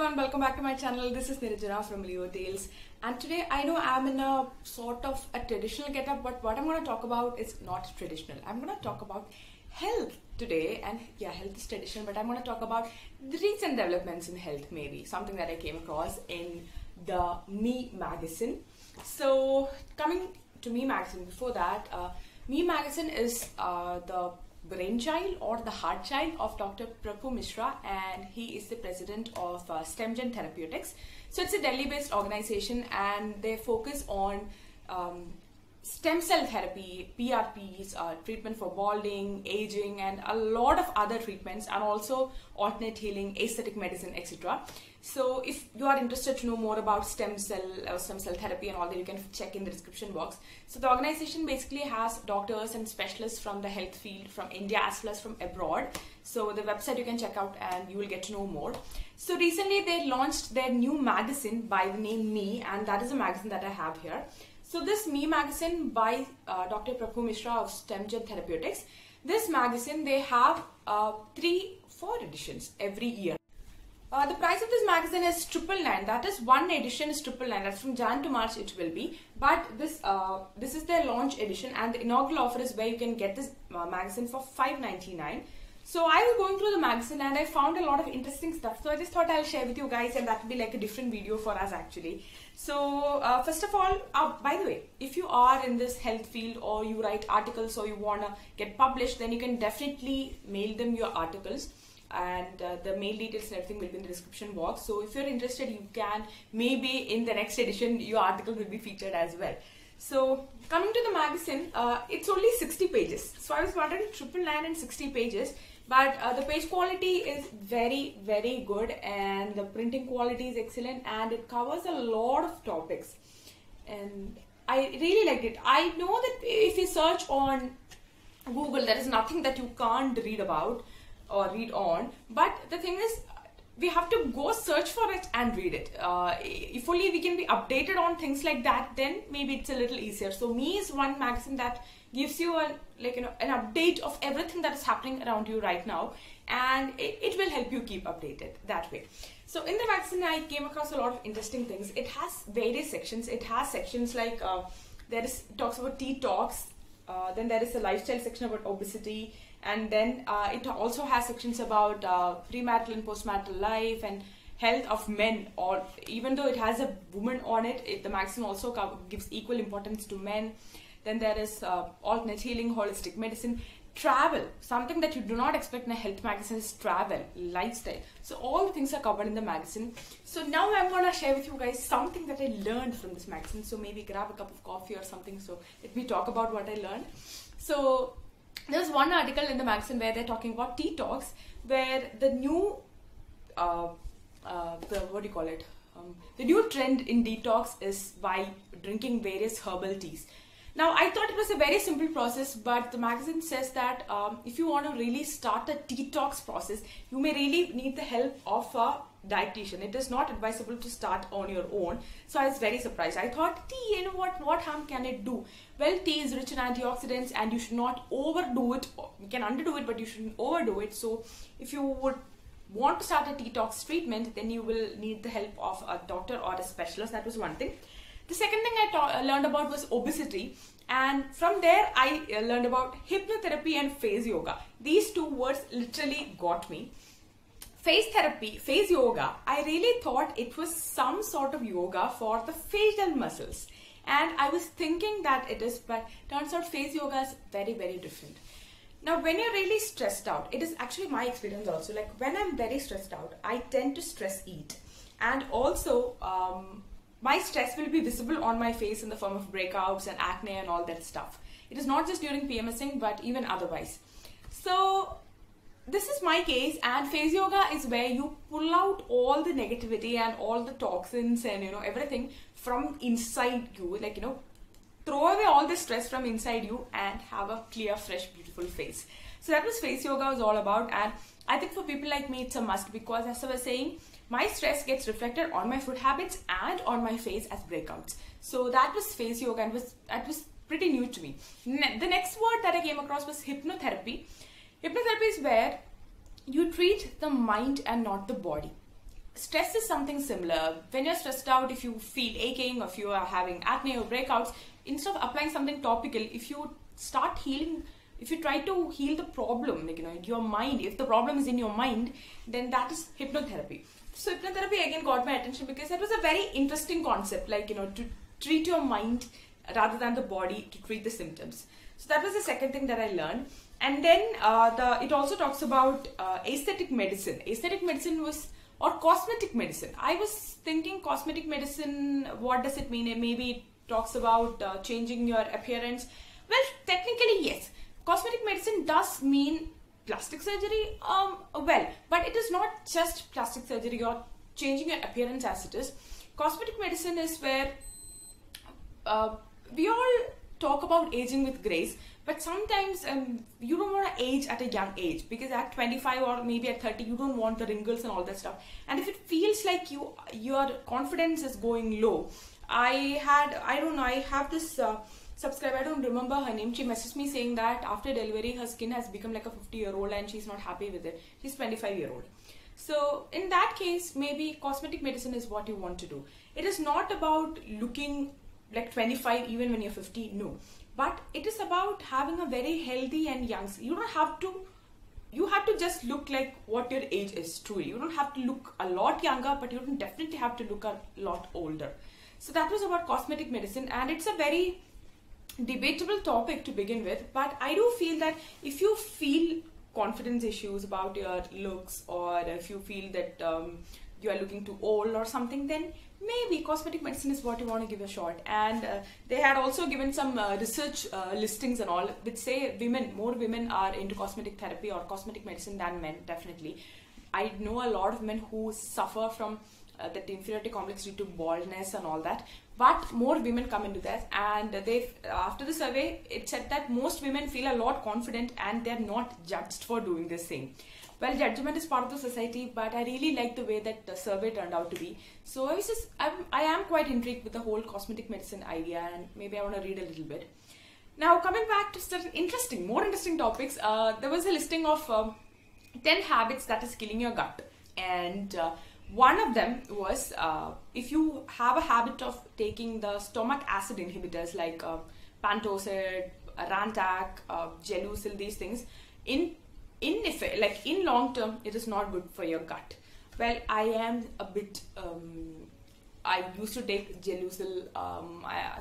everyone, welcome back to my channel. This is Nirajana from Leotales, and today I know I'm in a sort of a traditional getup, but what I'm going to talk about is not traditional. I'm going to talk about health today, and yeah, health is traditional, but I'm going to talk about the recent developments in health, maybe something that I came across in the Me magazine. So coming to Me magazine, before that, Me magazine is the brainchild or the heart child of Dr. Prabhu Mishra, and he is the president of Stemgenn Therapeutics. So it's a Delhi-based organization, and they focus on stem cell therapy, PRPs, treatment for balding, aging, and a lot of other treatments, and also alternate healing, aesthetic medicine, etc. So if you are interested to know more about stem cell therapy and all that, you can check in the description box. So the organization basically has doctors and specialists from the health field from India as well as from abroad. So the website you can check out and you will get to know more. So recently they launched their new magazine by the name Me, and that is a magazine that I have here. So this Me magazine by Dr. Prabhu Mishra of Stemgenn Therapeutics. This magazine, they have 3-4 editions every year. The price of this magazine is 999. That is, one edition is 999. That's from Jan to March it will be. But this is their launch edition, and the inaugural offer is where you can get this magazine for 599. So I was going through the magazine and I found a lot of interesting stuff. So I just thought I'll share with you guys, and that will be like a different video for us actually. So first of all, by the way, if you are in this health field or you write articles or you want to get published, then you can definitely mail them your articles. And the mail details and everything will be in the description box. So if you're interested, you can, maybe in the next edition your article will be featured as well. So coming to the magazine, it's only 60 pages. So I was wondering 999 and 60 pages, but the page quality is very, very good, and the printing quality is excellent, and it covers a lot of topics, and I really liked it. I know that if you search on Google, there is nothing that you can't read about or read on, but the thing is, we have to go search for it and read it. If only we can be updated on things like that, then maybe it's a little easier. So Me is one magazine that gives you an update of everything that is happening around you right now, and it will help you keep updated that way. So in the magazine, I came across a lot of interesting things. It has various sections. It has sections like it talks about tea talks, then there is a lifestyle section about obesity, and then it also has sections about premarital and postmarital life and health of men. Or even though it has a woman on it, the magazine also gives equal importance to men. Then there is alternate healing, holistic medicine, travel. Something that you do not expect in a health magazine is travel, lifestyle. So all the things are covered in the magazine. So now I'm going to share with you guys something that I learned from this magazine. So maybe grab a cup of coffee or something. So let me talk about what I learned. So there's one article in the magazine where they're talking about tea talks, where the new, the new trend in detox is by drinking various herbal teas. Now, I thought it was a very simple process, but the magazine says that if you want to really start a detox process, you may really need the help of a dietitian. It is not advisable to start on your own. So I was very surprised. I thought, tea, you know what harm can it do? Well, tea is rich in antioxidants, and you should not overdo it. You can underdo it, but you shouldn't overdo it. So if you would want to start a detox treatment, then you will need the help of a doctor or a specialist. That was one thing. The second thing I learned about was obesity, and from there I learned about hypnotherapy and face yoga. These two words literally got me. Face therapy, face yoga, I really thought it was some sort of yoga for the facial muscles, and I was thinking that it is, but turns out face yoga is very, very different. Now, when you're really stressed out, it is actually my experience also, like when I'm very stressed out, I tend to stress eat, and also my stress will be visible on my face in the form of breakouts and acne and all that stuff. It is not just during PMSing, but even otherwise. So this is my case, and face yoga is where you pull out all the negativity and all the toxins and everything from inside you, throw away all the stress from inside you and have a clear, fresh, beautiful face. So that was face yoga was all about, and I think for people like me it's a must, because as I was saying, my stress gets reflected on my food habits and on my face as breakouts. So that was face yoga, and that was pretty new to me. The next word that I came across was hypnotherapy. Hypnotherapy is where you treat the mind and not the body. stress is something similar. When you're stressed out, if you feel aching, or if you are having acne or breakouts, instead of applying something topical, if you start healing, if you try to heal the problem, like, your mind, if the problem is in your mind, then that is hypnotherapy. So hypnotherapy again got my attention because that was a very interesting concept, like, to treat your mind rather than the body, to treat the symptoms. So that was the second thing that I learned. And then it also talks about aesthetic medicine. Aesthetic medicine or cosmetic medicine. I was thinking cosmetic medicine, what does it mean? Maybe it talks about changing your appearance. Well, technically yes. Cosmetic medicine does mean plastic surgery, well, but it is not just plastic surgery or changing your appearance as it is. Cosmetic medicine is where we all talk about aging with grace, but sometimes you don't want to age at a young age, because at 25 or maybe at 30 you don't want the wrinkles and all that stuff. And if it feels like your confidence is going low, I have this subscriber, I don't remember her name, she messaged me saying that after delivery her skin has become like a 50-year-old and she's not happy with it. She's 25-year-old. So in that case, maybe cosmetic medicine is what you want to do. It is not about looking like 25 even when you're 50, no. But it is about having a very healthy and young skin. You have to just look like what your age is truly. You don't have to look a lot younger, but you don't definitely have to look a lot older. So that was about cosmetic medicine, and it's a very debatable topic to begin with, but I do feel that if you feel confidence issues about your looks, or if you feel that you are looking too old or something, then maybe cosmetic medicine is what you want to give a shot. And they had also given some research listings and all, which say more women are into cosmetic therapy or cosmetic medicine than men, definitely. I know a lot of men who suffer from that inferiority complex due to baldness and all that, but more women come into that. And after the survey, it said that most women feel a lot confident and they're not judged for doing this thing. Well, judgment is part of the society, but I really like the way that the survey turned out to be. So I am quite intrigued with the whole cosmetic medicine idea, and maybe I want to read a little bit. Now, coming back to certain more interesting topics, there was a listing of 10 habits that is killing your gut, and one of them was if you have a habit of taking the stomach acid inhibitors like Pantocid, Rantac, Gelusil, these things, in long term, it is not good for your gut. Well, I am a bit, I used to take Gelusil,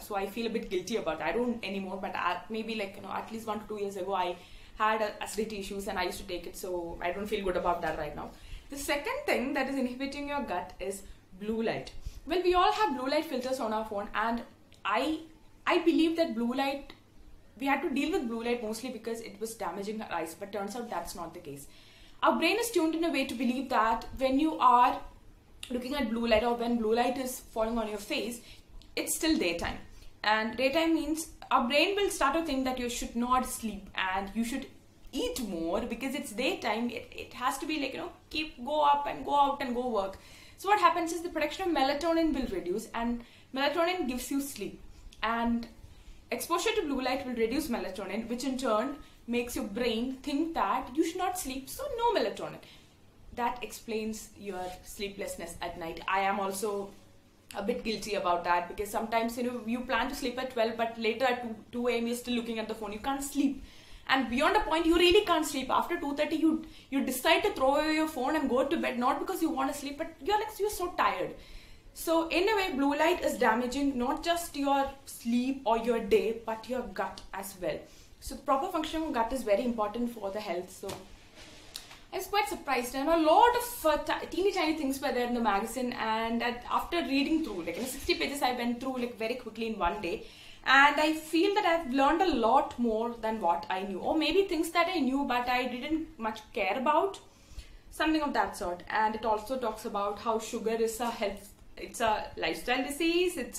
so I feel a bit guilty about it. I don't anymore, but maybe at least 1 to 2 years ago, I had acidity issues and I used to take it, so I don't feel good about that right now. The second thing that is inhibiting your gut is blue light. Well, we all have blue light filters on our phone, and I believe that blue light, we had to deal with blue light mostly because it was damaging our eyes, but turns out that's not the case. Our brain is tuned in a way to believe that when you are looking at blue light or when blue light is falling on your face, it's still daytime. And daytime means our brain will start to think that you should not sleep and you should eat more because it's daytime. It has to be go up and go out and go work. So what happens is the production of melatonin will reduce, and melatonin gives you sleep, and exposure to blue light will reduce melatonin, which in turn makes your brain think that you should not sleep, so no melatonin. That explains your sleeplessness at night. I am also a bit guilty about that because sometimes you plan to sleep at 12, but later at 2 a.m. you're still looking at the phone. You can't sleep. And beyond a point, you really can't sleep. After 2:30, you decide to throw away your phone and go to bed, not because you want to sleep, but you're so tired. So in a way, blue light is damaging not just your sleep or your day, but your gut as well. So the proper functioning of gut is very important for the health. So I was quite surprised, and a lot of teeny tiny things were there in the magazine. And after reading through, 60 pages, I went through very quickly in one day. And I feel that I've learned a lot more than what I knew, or maybe things that I knew but I didn't much care about, something of that sort. And it also talks about how sugar is it's a lifestyle disease, it's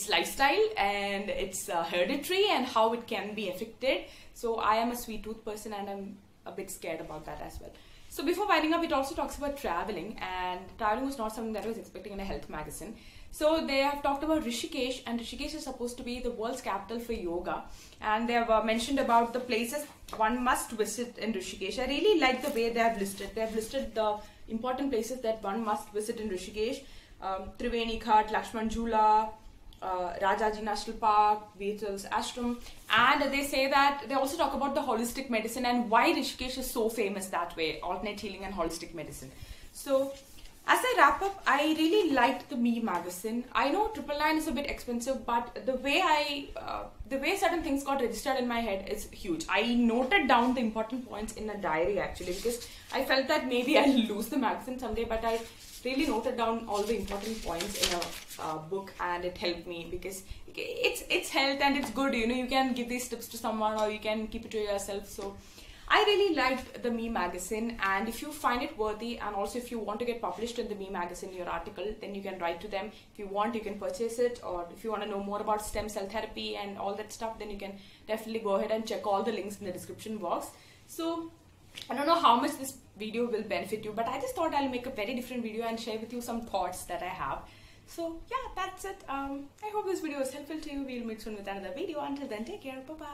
lifestyle, and it's hereditary, and how it can be affected. So I am a sweet tooth person, and I'm a bit scared about that as well. So before winding up, it also talks about traveling, and traveling was not something that I was expecting in a health magazine. So they have talked about Rishikesh, and Rishikesh is supposed to be the world's capital for yoga, and they have mentioned about the places one must visit in Rishikesh. I really like the way they have listed. They have listed the important places that one must visit in Rishikesh. Triveni Ghat, Lakshman Jhula, Rajaji National Park, Beatles Ashram, and they say that they also talk about the holistic medicine and why Rishikesh is so famous that way, alternate healing and holistic medicine. So as I wrap up, I really liked the Me magazine. I know 999 is a bit expensive, but the way certain things got registered in my head is huge. I noted down the important points in a diary actually, because I felt that maybe I'll lose the magazine someday, but I really noted down all the important points in a book, and it helped me because it's health and it's good. You know, you can give these tips to someone or you can keep it to yourself. So I really liked the Me magazine, and if you find it worthy, and also if you want to get published in the Me magazine, your article, then you can write to them. If you want, you can purchase it, or if you want to know more about stem cell therapy and all that stuff, then you can definitely go ahead and check all the links in the description box. So I don't know how much this video will benefit you, but I just thought I'll make a very different video and share with you some thoughts that I have. So yeah, that's it. I hope this video was helpful to you. We'll meet soon with another video. Until then, take care. Bye-bye.